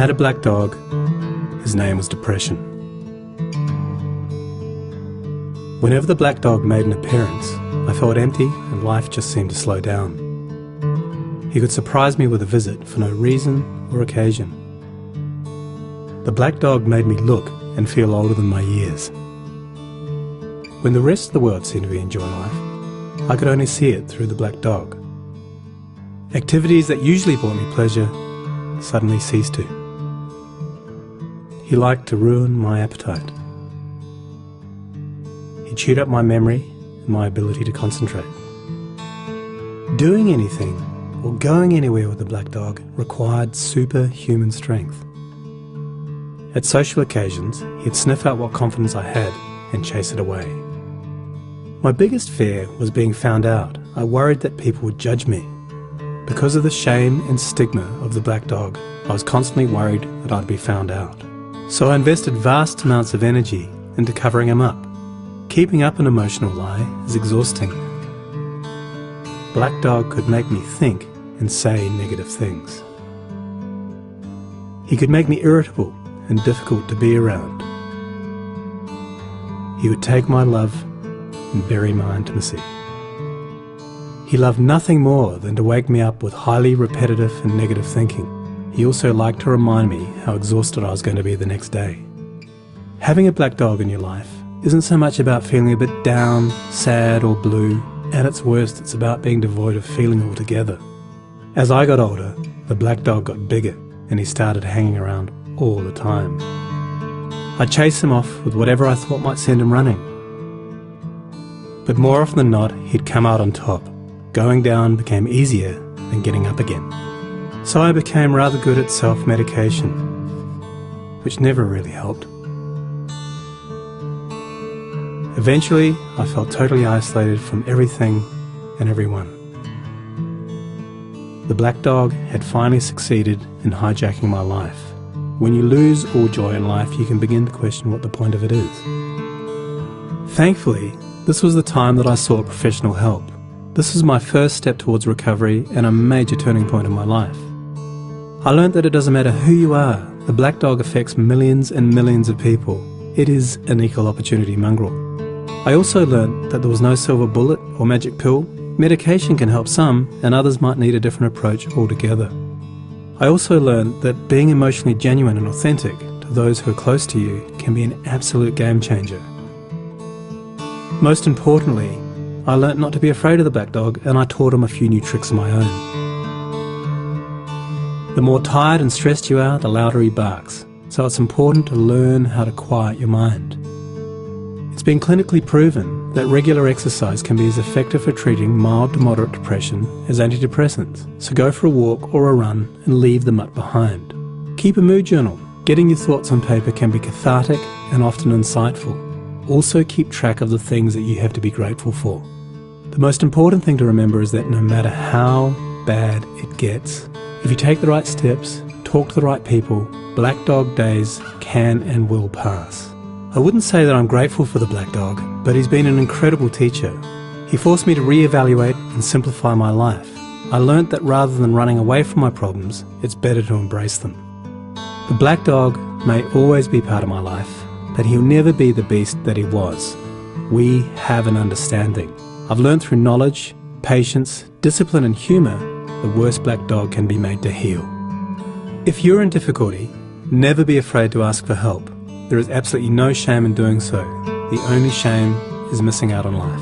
had a black dog. His name was Depression. Whenever the black dog made an appearance, I felt empty and life just seemed to slow down. He could surprise me with a visit for no reason or occasion. The black dog made me look and feel older than my years. When the rest of the world seemed to be enjoying life, I could only see it through the black dog. Activities that usually brought me pleasure suddenly ceased to. He liked to ruin my appetite. He chewed up my memory and my ability to concentrate. Doing anything or going anywhere with the black dog required superhuman strength. At social occasions, he'd sniff out what confidence I had and chase it away. My biggest fear was being found out. I worried that people would judge me. Because of the shame and stigma of the black dog, I was constantly worried that I'd be found out. So I invested vast amounts of energy into covering him up. Keeping up an emotional lie is exhausting. Black dog could make me think and say negative things. He could make me irritable and difficult to be around. He would take my love and bury my intimacy. He loved nothing more than to wake me up with highly repetitive and negative thinking. He also liked to remind me how exhausted I was going to be the next day. Having a black dog in your life isn't so much about feeling a bit down, sad or blue. At its worst, it's about being devoid of feeling altogether. As I got older, the black dog got bigger and he started hanging around all the time. I'd chase him off with whatever I thought might send him running. But more often than not, he'd come out on top. Going down became easier than getting up again. So I became rather good at self-medication, which never really helped. Eventually, I felt totally isolated from everything and everyone. The black dog had finally succeeded in hijacking my life. When you lose all joy in life, you can begin to question what the point of it is. Thankfully, this was the time that I sought professional help. This was my first step towards recovery and a major turning point in my life. I learned that it doesn't matter who you are, the black dog affects millions and millions of people. It is an equal opportunity mongrel. I also learned that there was no silver bullet or magic pill. Medication can help some, and others might need a different approach altogether. I also learned that being emotionally genuine and authentic to those who are close to you can be an absolute game changer. Most importantly, I learnt not to be afraid of the black dog, and I taught him a few new tricks of my own. The more tired and stressed you are, the louder he barks, so it's important to learn how to quiet your mind. It's been clinically proven that regular exercise can be as effective for treating mild to moderate depression as antidepressants, so go for a walk or a run and leave the mutt behind. Keep a mood journal. Getting your thoughts on paper can be cathartic and often insightful. Also keep track of the things that you have to be grateful for. The most important thing to remember is that no matter how bad it gets, if you take the right steps, talk to the right people, black dog days can and will pass. I wouldn't say that I'm grateful for the black dog, but he's been an incredible teacher. He forced me to re-evaluate and simplify my life. I learnt that rather than running away from my problems, it's better to embrace them. The black dog may always be part of my life, but he'll never be the beast that he was. We have an understanding. I've learned through knowledge, patience, discipline and humour, the worst black dog can be made to heal. If you're in difficulty, never be afraid to ask for help. There is absolutely no shame in doing so. The only shame is missing out on life.